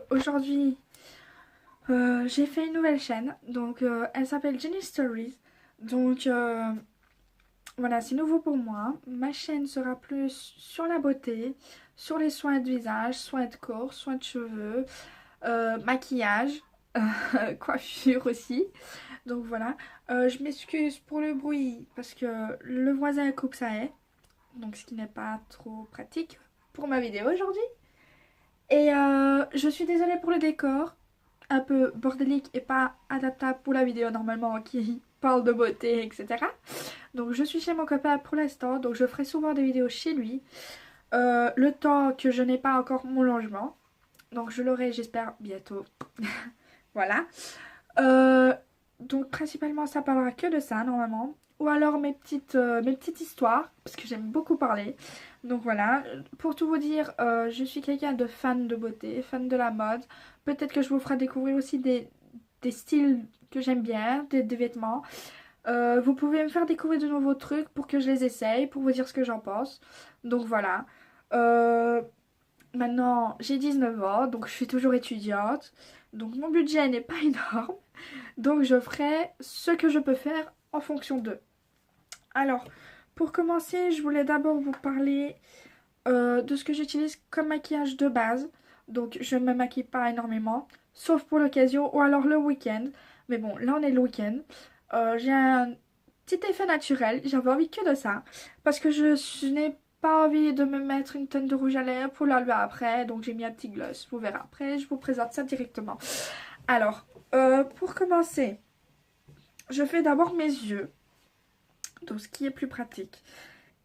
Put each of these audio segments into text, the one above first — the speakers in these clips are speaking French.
aujourd'hui j'ai fait une nouvelle chaîne, donc elle s'appelle Jenny Stories. Donc voilà, c'est nouveau pour moi. Ma chaîne sera plus sur la beauté, sur les soins de visage, soins de corps, soins de cheveux, maquillage, coiffure aussi. Donc voilà. Je m'excuse pour le bruit parce que le voisin coupe sa haie, donc ce qui n'est pas trop pratique pour ma vidéo aujourd'hui. Et je suis désolée pour le décor, un peu bordélique et pas adaptable pour la vidéo normalement qui parle de beauté, etc. Donc je suis chez mon copain pour l'instant, donc je ferai souvent des vidéos chez lui. Le temps que je n'ai pas encore mon logement. Donc je l'aurai j'espère bientôt. Voilà. Euh, donc principalement ça parlera que de ça normalement. Ou alors mes petites histoires, parce que j'aime beaucoup parler. Donc voilà, pour tout vous dire, je suis quelqu'un de fan de beauté, fan de la mode. Peut-être que je vous ferai découvrir aussi des styles que j'aime bien, des vêtements. Vous pouvez me faire découvrir de nouveaux trucs pour que je les essaye, pour vous dire ce que j'en pense. Donc voilà. Euh, Maintenant, j'ai 19 ans, donc je suis toujours étudiante. Donc mon budget n'est pas énorme. Donc je ferai ce que je peux faire en fonction d'eux. Alors, pour commencer, je voulais d'abord vous parler de ce que j'utilise comme maquillage de base. Donc je ne me maquille pas énormément, sauf pour l'occasion ou alors le week-end. Mais bon, là on est le week-end. J'ai un petit effet naturel, j'avais envie que de ça. Parce que je n'ai pas envie de me mettre une tonne de rouge à lèvres pour l'enlever après. Donc j'ai mis un petit gloss, vous verrez après, je vous présente ça directement. Alors, pour commencer, je fais d'abord mes yeux, donc ce qui est plus pratique,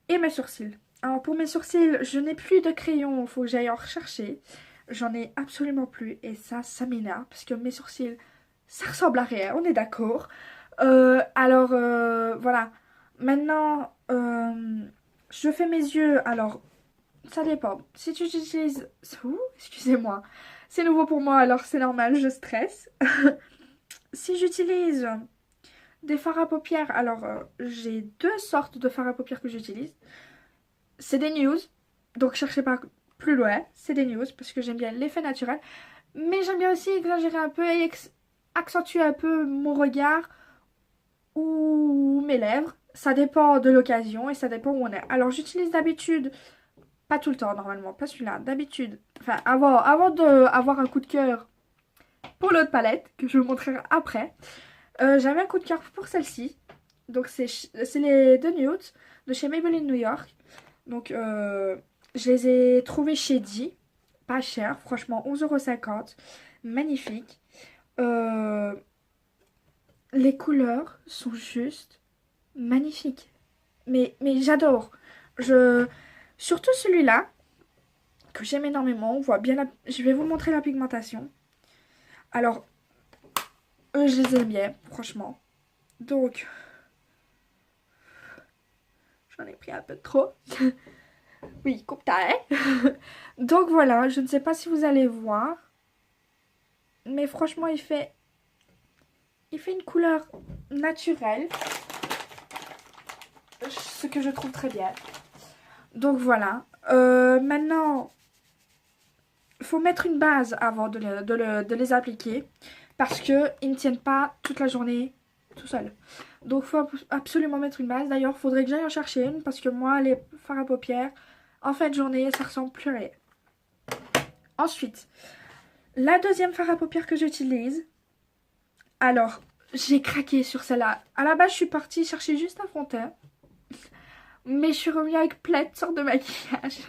et mes sourcils. Alors pour mes sourcils, je n'ai plus de crayon, il faut que j'aille en rechercher. J'en ai absolument plus et ça m'énerve parce que mes sourcils, ça ressemble à rien, on est d'accord. Voilà. Maintenant, je fais mes yeux. Alors, ça dépend. Si tu utilises... Ouh, excusez-moi. C'est nouveau pour moi, alors c'est normal, je stresse. Si j'utilise des fards à paupières, alors j'ai deux sortes de fards à paupières que j'utilise. C'est des news, donc cherchez pas plus loin, c'est des news parce que j'aime bien l'effet naturel. Mais j'aime bien aussi exagérer un peu et accentuer un peu mon regard ou mes lèvres. Ça dépend de l'occasion et ça dépend où on est. Alors j'utilise d'habitude, pas tout le temps normalement, pas celui-là, d'habitude, enfin avant d'avoir un coup de cœur pour l'autre palette que je vous montrerai après, j'avais un coup de cœur pour celle-ci. Donc c'est les deux nudes de chez Maybelline New York. Donc je les ai trouvés chez Di, pas cher, franchement 11,50 €, magnifique. Euh, les couleurs sont juste magnifiques. Mais j'adore. Je... Surtout celui-là, que j'aime énormément. On voit bien Je vais vous montrer la pigmentation. Alors, eux, je les aime bien, franchement. Donc, j'en ai pris un peu trop. Oui, coupe ta haie. Donc voilà, je ne sais pas si vous allez voir. Mais franchement, il fait une couleur naturelle. Ce que je trouve très bien. Donc voilà. Maintenant, il faut mettre une base avant de les appliquer. Parce qu'ils ne tiennent pas toute la journée tout seul. Donc il faut absolument mettre une base. D'ailleurs, il faudrait que j'aille en chercher une. Parce que moi, les fards à paupières, en fin de journée, ça ressemble plus à rien. Ensuite, la deuxième fard à paupières que j'utilise. Alors, j'ai craqué sur celle-là. À la base, je suis partie chercher juste un fond de teint. Mais je suis revenue avec plein de sortes de maquillage.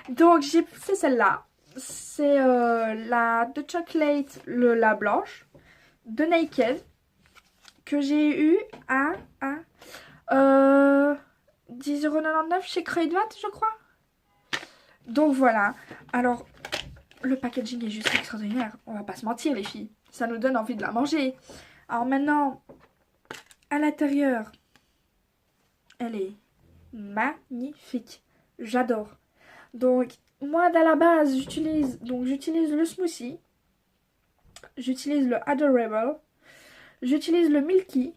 Donc, c'est celle-là. C'est la de Chocolate, la blanche, de Naked, que j'ai eu à 10,99 € chez Creudoit, je crois. Donc voilà. Alors, le packaging est juste extraordinaire. On va pas se mentir, les filles. Ça nous donne envie de la manger. Alors maintenant, à l'intérieur, elle est magnifique. J'adore. Donc, moi, à la base, j'utilise le smoothie. J'utilise le Adorable. J'utilise le Milky.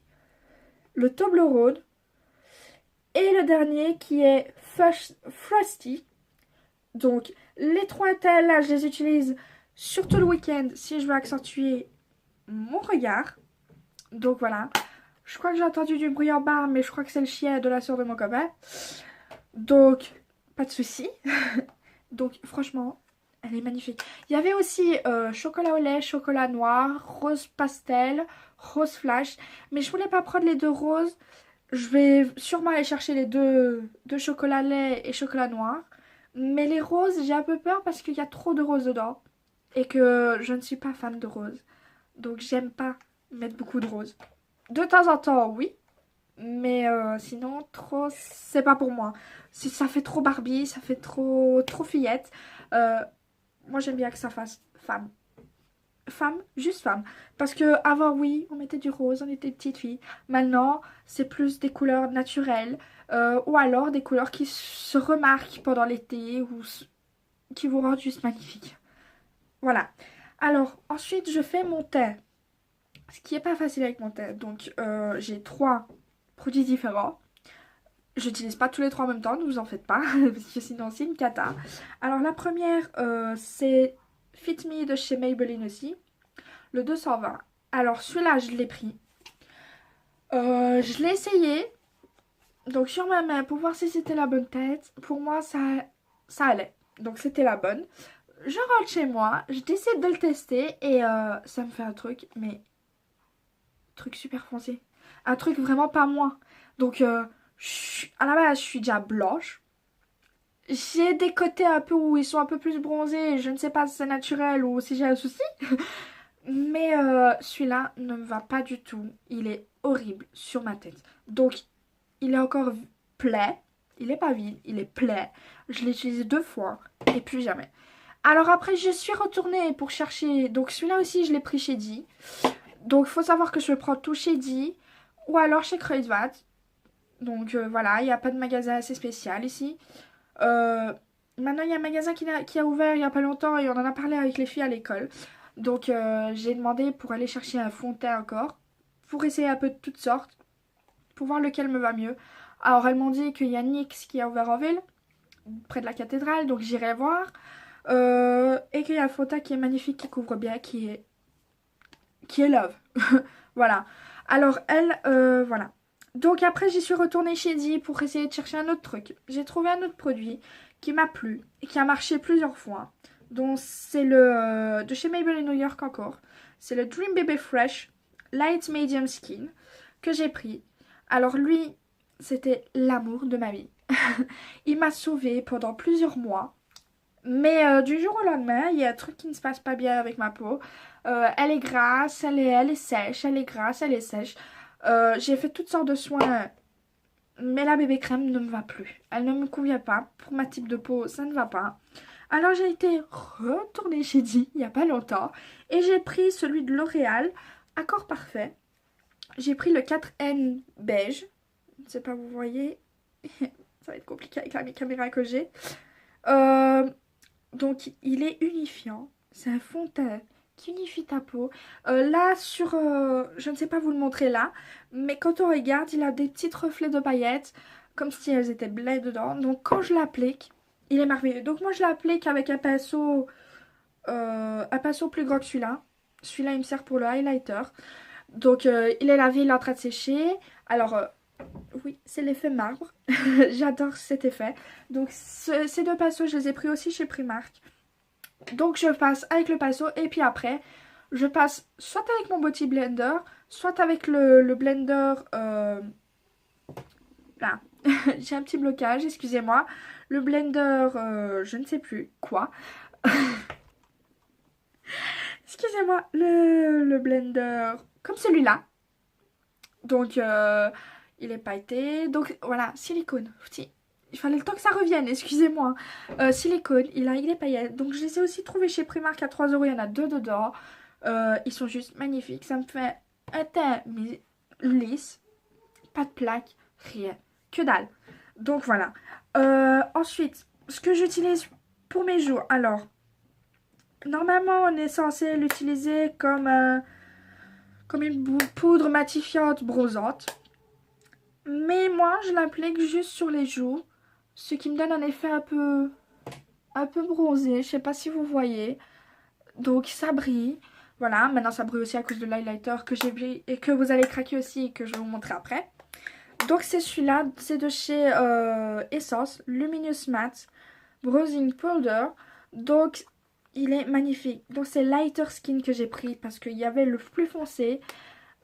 Le Toblerone. Et le dernier qui est Frosty. Donc, les trois tels là, je les utilise surtout le week-end si je veux accentuer mon regard. Donc voilà. Je crois que j'ai entendu du bruit en bas, mais je crois que c'est le chien de la soeur de mon copain. Donc, pas de souci. Donc franchement, elle est magnifique. Il y avait aussi chocolat au lait, chocolat noir, rose pastel, rose flash. Mais je voulais pas prendre les deux roses. Je vais sûrement aller chercher les deux chocolat lait et chocolat noir. Mais les roses, j'ai un peu peur parce qu'il y a trop de roses dedans. Et que je ne suis pas fan de roses. Donc j'aime pas mettre beaucoup de roses. De temps en temps, oui. Mais sinon, trop, c'est pas pour moi. Ça fait trop Barbie, ça fait trop fillette. Euh, Moi, j'aime bien que ça fasse femme. Femme, juste femme. Parce que avant, oui, on mettait du rose, on était petite fille. Maintenant, c'est plus des couleurs naturelles. Ou alors des couleurs qui se remarquent pendant l'été ou qui vous rendent juste magnifique. Voilà. Alors, ensuite, je fais mon thé. Ce qui est pas facile avec mon thé. Donc, j'ai 3 produits différents. J'utilise pas tous les 3 en même temps, ne vous en faites pas, parce que sinon c'est une cata. Alors la première, c'est Fit Me de chez Maybelline aussi, le 220. Alors celui-là, je l'ai pris. Je l'ai essayé, donc sur ma main, pour voir si c'était la bonne tête. Pour moi, ça allait, donc c'était la bonne. Je rentre chez moi, je décide de le tester et ça me fait un truc, mais truc super foncé. Un truc vraiment pas moi. Donc à la base, je suis déjà blanche. J'ai des côtés un peu où ils sont un peu plus bronzés. Je ne sais pas si c'est naturel ou si j'ai un souci. Mais celui-là ne me va pas du tout. Il est horrible sur ma tête. Donc, il est encore plein. Il n'est pas vide, il est plein. Je l'ai utilisé 2 fois et plus jamais. Alors après, je suis retournée pour chercher. Donc celui-là aussi, je l'ai pris chez Di. Donc il faut savoir que je prends tout chez Di ou alors chez Kruidvat. Donc voilà, il n'y a pas de magasin assez spécial ici. Euh, Maintenant, il y a un magasin qui a ouvert il n'y a pas longtemps et on en a parlé avec les filles à l'école. Donc, j'ai demandé pour aller chercher un fond de teint encore, pour essayer un peu de toutes sortes, pour voir lequel me va mieux. Alors, elles m'ont dit qu'il y a NYX qui a ouvert en ville, près de la cathédrale, donc j'irai voir. Et qu'il y a un fond de teint qui est magnifique, qui couvre bien, qui est Love. Voilà. Alors, elle, voilà. Donc après, j'y suis retournée chez Di pour essayer de chercher un autre truc. J'ai trouvé un autre produit qui m'a plu et qui a marché plusieurs fois. Donc c'est le de chez Maybelline New York encore. C'est le Dream Baby Fresh Light Medium Skin que j'ai pris. Alors lui, c'était l'amour de ma vie. Il m'a sauvée pendant plusieurs mois. Mais du jour au lendemain, il y a un truc qui ne se passe pas bien avec ma peau. Elle est grasse, elle est sèche, elle est grasse, elle est sèche. J'ai fait toutes sortes de soins, mais la bébé crème ne me va plus. Elle ne me convient pas. Pour ma type de peau, ça ne va pas. Alors j'ai été retournée chez Di il n'y a pas longtemps et j'ai pris celui de L'Oréal, Accord Parfait. J'ai pris le 4N beige. Je ne sais pas, vous voyez. Ça va être compliqué avec la caméra que j'ai. Donc il est unifiant. C'est un fond de teint qui unifie ta peau. Là sur... je ne sais pas vous le montrer là. Mais quand on regarde, il a des petits reflets de paillettes. Comme si elles étaient bleues dedans. Donc quand je l'applique, il est merveilleux. Donc moi je l'applique avec un pinceau plus grand que celui-là. Celui-là il me sert pour le highlighter. Donc il est lavé, il est en train de sécher. Alors oui, c'est l'effet marbre. J'adore cet effet. Donc ces 2 pinceaux, je les ai pris aussi chez Primark. Donc je passe avec le pinceau et puis après, je passe soit avec mon Beauty Blender, soit avec le blender... Là, j'ai un petit blocage, excusez-moi. Le blender, je ne sais plus quoi. Excusez-moi, le blender comme celui-là. Donc, il est pailleté. Donc, voilà, silicone. Il fallait le temps que ça revienne, excusez-moi. Silicone, il a les paillettes. Donc, je les ai aussi trouvés chez Primark à 3 €. Il y en a 2 dedans. Ils sont juste magnifiques. Ça me fait un teint mais lisse. Pas de plaques, rien. Que dalle. Donc, voilà. Ensuite, ce que j'utilise pour mes jours. Alors, normalement, on est censé l'utiliser comme une poudre matifiante bronzante. Mais moi, je l'applique juste sur les joues, ce qui me donne un effet un peu bronzé. Je sais pas si vous voyez. Donc ça brille. Voilà, maintenant ça brille aussi à cause de l'highlighter que j'ai pris et que vous allez craquer aussi et que je vais vous montrer après. Donc c'est celui-là, c'est de chez Essence, Luminous Matte Bronzing Powder. Donc il est magnifique. Donc c'est Lighter Skin que j'ai pris parce qu'il y avait le plus foncé.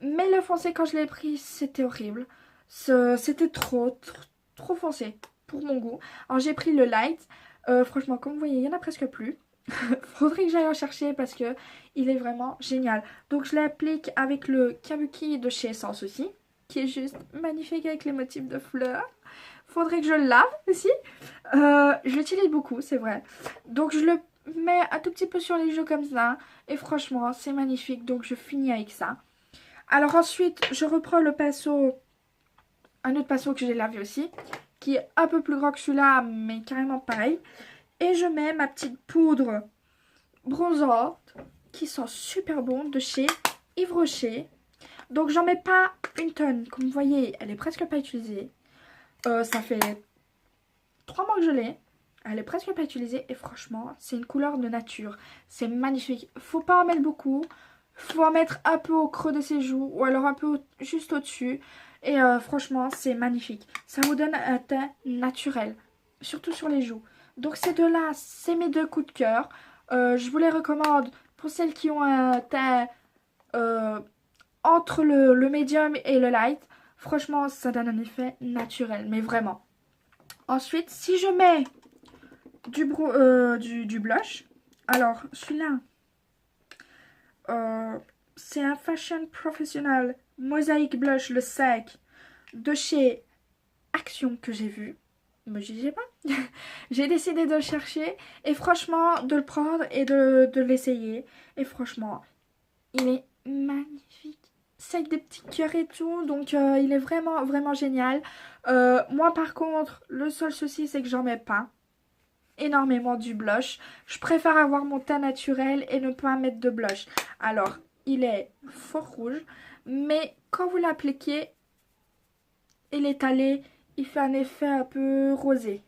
Mais le foncé quand je l'ai pris c'était horrible. C'était trop foncé pour mon goût. Alors j'ai pris le light. Franchement comme vous voyez il n'y en a presque plus. Faudrait que j'aille en chercher parce que il est vraiment génial. Donc je l'applique avec le Kabuki de chez Essence aussi, qui est juste magnifique avec les motifs de fleurs. Faudrait que je le lave aussi. Je l'utilise beaucoup, c'est vrai. Donc je le mets un tout petit peu sur les joues comme ça. Et franchement, c'est magnifique. Donc je finis avec ça. Alors ensuite, je reprends le pinceau, un autre pinceau que j'ai lavé aussi, qui est un peu plus grand que celui-là, mais carrément pareil. Et je mets ma petite poudre bronzante qui sent super bon de chez Yves Rocher. Donc j'en mets pas une tonne. Comme vous voyez, elle est presque pas utilisée. Ça fait 3 mois que je l'ai. Elle est presque pas utilisée. Et franchement, c'est une couleur de nature. C'est magnifique. Faut pas en mettre beaucoup. Faut en mettre un peu au creux de ses joues. Ou alors un peu juste au-dessus. Et franchement, c'est magnifique. Ça vous donne un teint naturel. Surtout sur les joues. Donc ces deux-là, c'est mes deux coups de cœur. Je vous les recommande pour celles qui ont un teint entre le médium et le light. Franchement, ça donne un effet naturel, mais vraiment. Ensuite, si je mets du blush, alors celui-là, c'est un Fashion Professional Mosaic Blush, le sec, de chez Action que j'ai vu. Me jugez pas. J'ai décidé de le chercher et franchement de le prendre et de l'essayer. Et franchement, il est magnifique. C'est avec des petits cœurs et tout, donc il est vraiment génial. Moi par contre, le seul souci c'est que j'en mets pas énormément du blush. Je préfère avoir mon teint naturel et ne pas mettre de blush. Alors, il est fort rouge, mais quand vous l'appliquez et l'étalez, il fait un effet un peu rosé.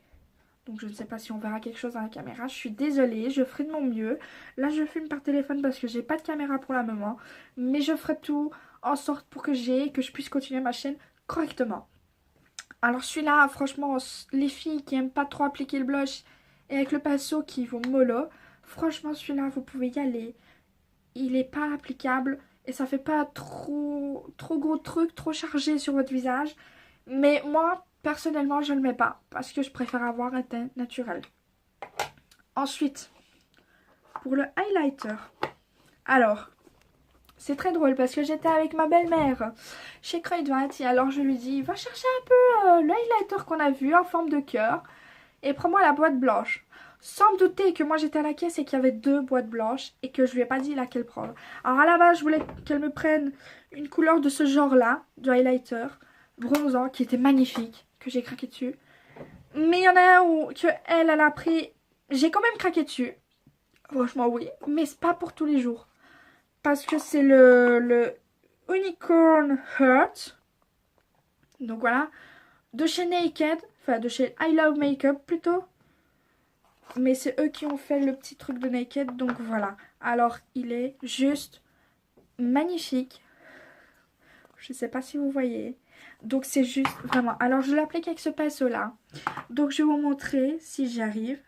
Donc je ne sais pas si on verra quelque chose dans la caméra. Je suis désolée, je ferai de mon mieux. Là je filme par téléphone parce que j'ai pas de caméra pour le moment. Mais je ferai tout en sorte pour que je puisse continuer ma chaîne correctement. Alors celui-là, franchement, les filles qui aiment pas trop appliquer le blush et avec le pinceau qui vont mollo, franchement celui-là vous pouvez y aller. Il est pas applicable et ça fait pas trop gros truc, trop chargé sur votre visage. Mais moi, personnellement, je ne le mets pas parce que je préfère avoir un teint naturel. Ensuite, pour le highlighter. Alors, c'est très drôle parce que j'étais avec ma belle-mère chez Kruidvat et alors je lui dis, va chercher un peu le highlighter qu'on a vu en forme de cœur et prends-moi la boîte blanche. Sans me douter que moi j'étais à la caisse et qu'il y avait 2 boîtes blanches et que je lui ai pas dit laquelle prendre. Alors à la base, je voulais qu'elle me prenne une couleur de ce genre-là, de highlighter bronzant qui était magnifique, que j'ai craqué dessus. Mais il y en a un que elle a pris, j'ai quand même craqué dessus. Franchement oui, mais c'est pas pour tous les jours. Parce que c'est le Unicorn Heart. Donc voilà, de chez Naked, enfin de chez I Love Makeup plutôt. Mais c'est eux qui ont fait le petit truc de Naked, donc voilà. Alors il est juste magnifique. Je sais pas si vous voyez. Donc c'est juste vraiment. Alors je l'applique avec ce pinceau là. Donc je vais vous montrer si j'y arrive.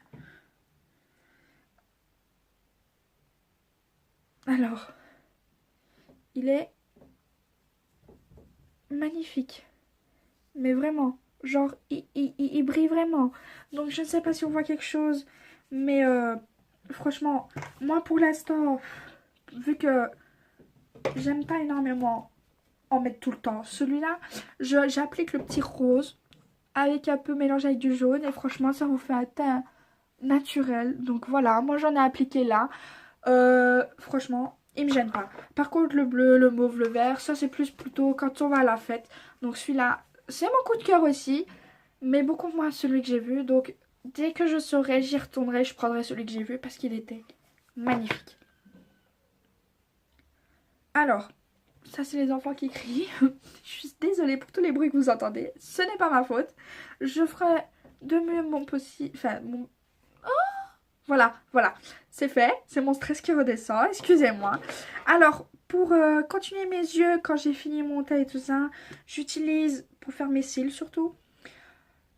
Alors, il est magnifique. Mais vraiment, genre il brille vraiment. Donc je ne sais pas si on voit quelque chose. Mais franchement, moi pour l'instant, vu que j'aime pas énormément en mettre tout le temps. Celui-là, j'applique le petit rose avec un peu mélangé avec du jaune et franchement ça vous fait un teint naturel. Donc voilà, moi j'en ai appliqué là. Franchement, il me gêne pas. Par contre le bleu, le mauve, le vert, ça c'est plus plutôt quand on va à la fête. Donc celui-là, c'est mon coup de cœur aussi, mais beaucoup moins celui que j'ai vu. Donc dès que je saurai, j'y retournerai, je prendrai celui que j'ai vu parce qu'il était magnifique. Alors, ça c'est les enfants qui crient. Je suis désolée pour tous les bruits que vous entendez. Ce n'est pas ma faute. Je ferai de mieux mon possible. Enfin, mon... Oh, voilà, c'est fait. C'est mon stress qui redescend, excusez-moi. Alors, pour continuer mes yeux, quand j'ai fini mon teint et tout ça, j'utilise, pour faire mes cils surtout,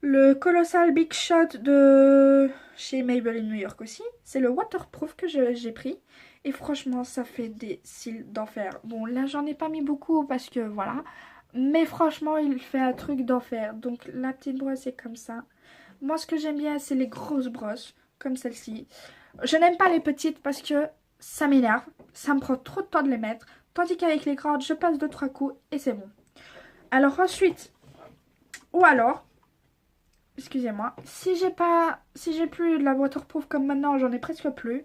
le Colossal Big Shot de chez Maybelline New York aussi. C'est le waterproof que j'ai pris. Et franchement, ça fait des cils d'enfer. Bon, là, j'en ai pas mis beaucoup parce que voilà. Mais franchement, il fait un truc d'enfer. Donc, la petite brosse est comme ça. Moi, ce que j'aime bien, c'est les grosses brosses, comme celle-ci. Je n'aime pas les petites parce que ça m'énerve. Ça me prend trop de temps de les mettre. Tandis qu'avec les grandes, je passe 2-3 coups et c'est bon. Alors ensuite, ou alors, excusez-moi, si j'ai plus de la waterproof comme maintenant, j'en ai presque plus.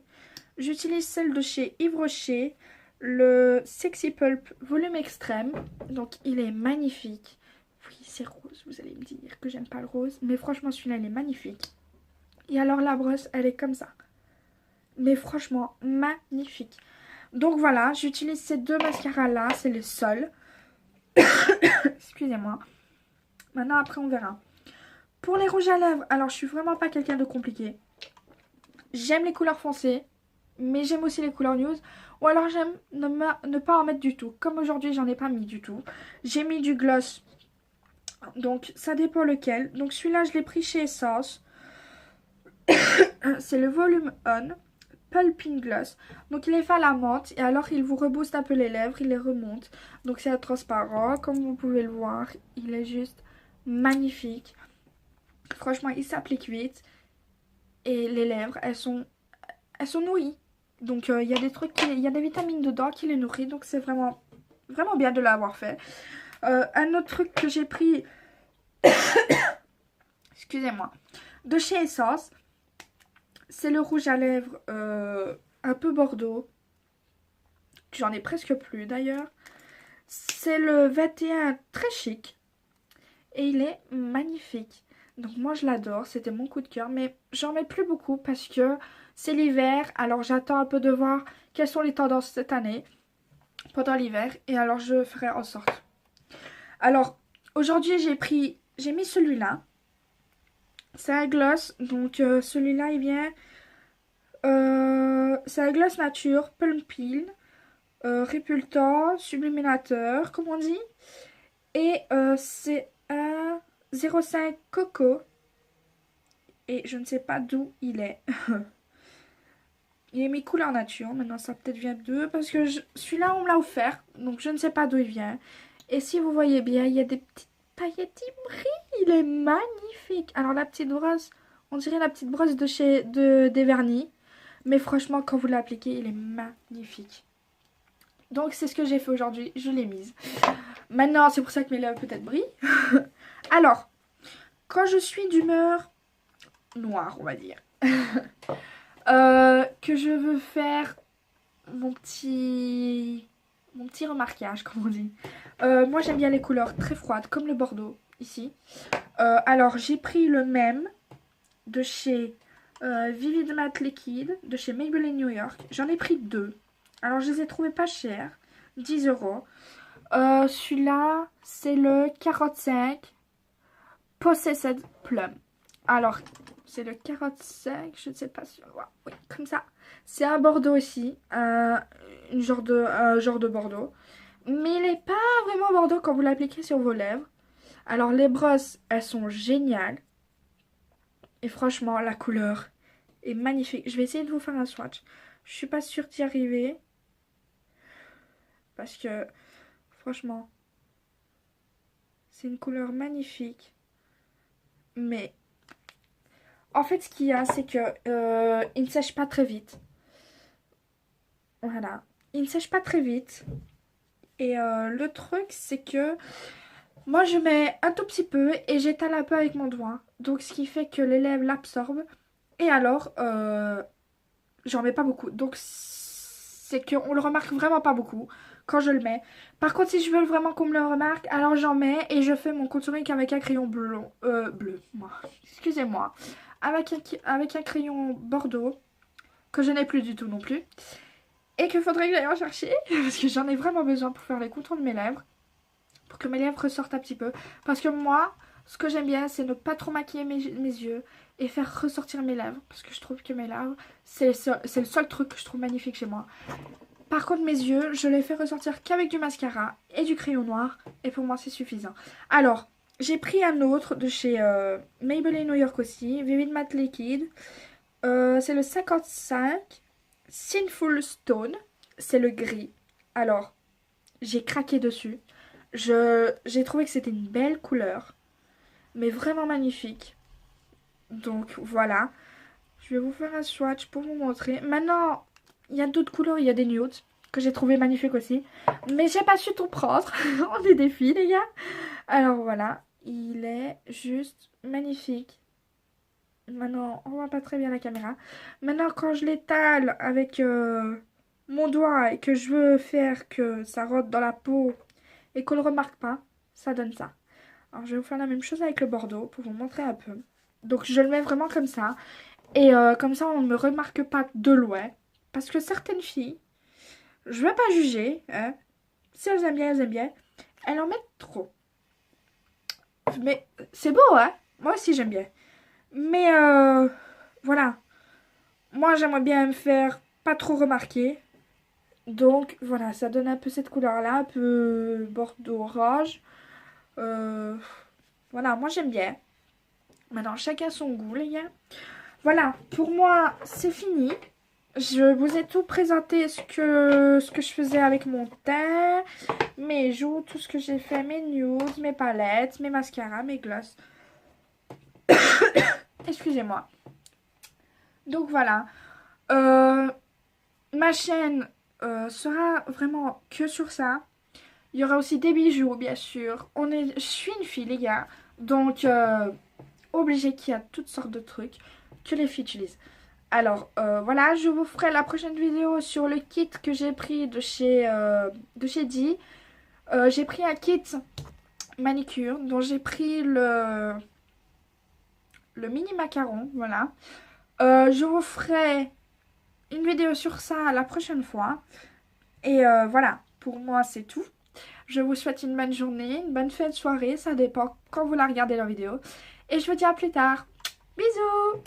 J'utilise celle de chez Yves Rocher, le Sexy Pulp volume extrême. Donc il est magnifique. Oui, c'est rose, vous allez me dire que j'aime pas le rose. Mais franchement, celui-là, il est magnifique. Et alors la brosse, elle est comme ça. Mais franchement, magnifique. Donc voilà, j'utilise ces deux mascaras-là, c'est les seuls. Excusez-moi. Maintenant, après, on verra. Pour les rouges à lèvres, alors je suis vraiment pas quelqu'un de compliqué. J'aime les couleurs foncées, mais j'aime aussi les couleurs nude. Ou alors j'aime ne pas en mettre du tout. Comme aujourd'hui, j'en ai pas mis du tout. J'ai mis du gloss. Donc, ça dépend lequel. Donc, celui-là, je l'ai pris chez Essence. C'est le volume On. Pulping Gloss. Donc, il est fait à la menthe. Et alors, il vous rebooste un peu les lèvres. Il les remonte. Donc, c'est transparent. Comme vous pouvez le voir, il est juste magnifique. Franchement, il s'applique vite. Et les lèvres, elles sont nourries. Donc, il y a des trucs, il y a des vitamines dedans qui les nourrissent. Donc, c'est vraiment, vraiment bien de l'avoir fait. Un autre truc que j'ai pris, excusez-moi, de chez Essence, c'est le rouge à lèvres un peu bordeaux. J'en ai presque plus d'ailleurs. C'est le 21 très chic. Et il est magnifique. Donc moi je l'adore, c'était mon coup de cœur. Mais j'en mets plus beaucoup parce que c'est l'hiver. Alors j'attends un peu de voir quelles sont les tendances cette année pendant l'hiver. Et alors je ferai en sorte. Alors aujourd'hui j'ai mis celui-là. C'est un gloss. Donc celui-là il vient... c'est un gloss nature, Plum Peel, répultant, subliminateur, comme on dit. Et c'est un 05 Coco. Et je ne sais pas d'où il est. Il est mis couleur nature. Maintenant, ça peut-être vient d'eux. Parce que celui-là, on me l'a offert. Donc, je ne sais pas d'où il vient. Et si vous voyez bien, il y a des petites paillettes qui brillent. Il est magnifique. Alors, la petite brosse, on dirait la petite brosse de chez des vernis. Mais franchement, quand vous l'appliquez, il est magnifique. Donc, c'est ce que j'ai fait aujourd'hui. Je l'ai mise. Maintenant, c'est pour ça que mes lèvres peut-être brillent. Alors, quand je suis d'humeur noire, on va dire, que je veux faire mon petit remarquage, comme on dit. Moi, j'aime bien les couleurs très froides, comme le bordeaux, ici. Alors, j'ai pris le même de chez Vivid Matte Liquide, de chez Maybelline New York. J'en ai pris deux. Alors, je les ai trouvés pas chers, 10 €. Celui-là, c'est le 45 Possessed Plum. Alors, c'est le 45, je ne sais pas si on voit. Oui, comme ça. C'est un bordeaux aussi, un genre de bordeaux. Mais il n'est pas vraiment bordeaux quand vous l'appliquez sur vos lèvres. Alors, les brosses, elles sont géniales. Et franchement, la couleur est magnifique. Je vais essayer de vous faire un swatch. Je suis pas sûre d'y arriver. Parce que, franchement, c'est une couleur magnifique. Mais, en fait, ce qu'il y a, c'est que il ne sèche pas très vite. Voilà. Il ne sèche pas très vite. Et le truc, c'est que moi, je mets un tout petit peu et j'étale un peu avec mon doigt. Donc, ce qui fait que les lèvres l'absorbent. Et alors, j'en mets pas beaucoup. Donc, c'est qu'on le remarque vraiment pas beaucoup quand je le mets. Par contre, si je veux vraiment qu'on me le remarque, alors j'en mets et je fais mon contouring avec un crayon bleu. Excusez-moi. Avec un crayon bordeaux, que je n'ai plus du tout non plus. Et qu'il faudrait que j'aille en chercher, parce que j'en ai vraiment besoin pour faire les contours de mes lèvres. Pour que mes lèvres ressortent un petit peu. Parce que moi, Ce que j'aime bien, c'est ne pas trop maquiller mes yeux et faire ressortir mes lèvres. Parce que je trouve que mes lèvres, c'est le seul truc que je trouve magnifique chez moi. Par contre, mes yeux, je les fais ressortir qu'avec du mascara et du crayon noir. Et pour moi, c'est suffisant. Alors, j'ai pris un autre de chez Maybelline New York aussi. Vivid Matte Liquide. C'est le 55 Sinful Stone. C'est le gris. Alors, j'ai craqué dessus. J'ai trouvé que c'était une belle couleur. Mais vraiment magnifique. Donc, voilà. Je vais vous faire un swatch pour vous montrer. Maintenant, il y a d'autres couleurs. Il y a des nudes que j'ai trouvé magnifiques aussi. Mais j'ai pas su tout prendre. On est des filles, les gars. Alors, voilà. Il est juste magnifique. Maintenant, on voit pas très bien la caméra. Maintenant, quand je l'étale avec mon doigt et que je veux faire que ça rentre dans la peau et qu'on ne le remarque pas, ça donne ça. Alors, je vais vous faire la même chose avec le Bordeaux pour vous montrer un peu. Donc, je le mets vraiment comme ça. Et comme ça, on ne me remarque pas de loin. Parce que certaines filles, je ne vais pas juger, hein. Si elles aiment bien, elles aiment bien. Elles en mettent trop. Mais c'est beau, hein. Moi aussi, j'aime bien. Mais voilà. Moi, j'aimerais bien me faire pas trop remarquer. Donc, voilà, ça donne un peu cette couleur-là, un peu bordeaux orange. Voilà, moi, j'aime bien. Maintenant, chacun son goût, les gars. Voilà, pour moi, c'est fini. Je vous ai tout présenté ce que je faisais avec mon teint, mes joues, tout ce que j'ai fait, mes nudes, mes palettes, mes mascaras, mes glosses. Excusez-moi. Donc voilà. Ma chaîne sera vraiment que sur ça. Il y aura aussi des bijoux, bien sûr. Je suis une fille, les gars. Donc, obligé qu'il y a toutes sortes de trucs que les filles utilisent. Alors, voilà, je vous ferai la prochaine vidéo sur le kit que j'ai pris de chez Di. J'ai pris un kit manicure dont j'ai pris le mini macaron, voilà. Je vous ferai une vidéo sur ça la prochaine fois. Et voilà, pour moi c'est tout. Je vous souhaite une bonne journée, une bonne fin de soirée, ça dépend quand vous la regardez la vidéo. Et je vous dis à plus tard. Bisous!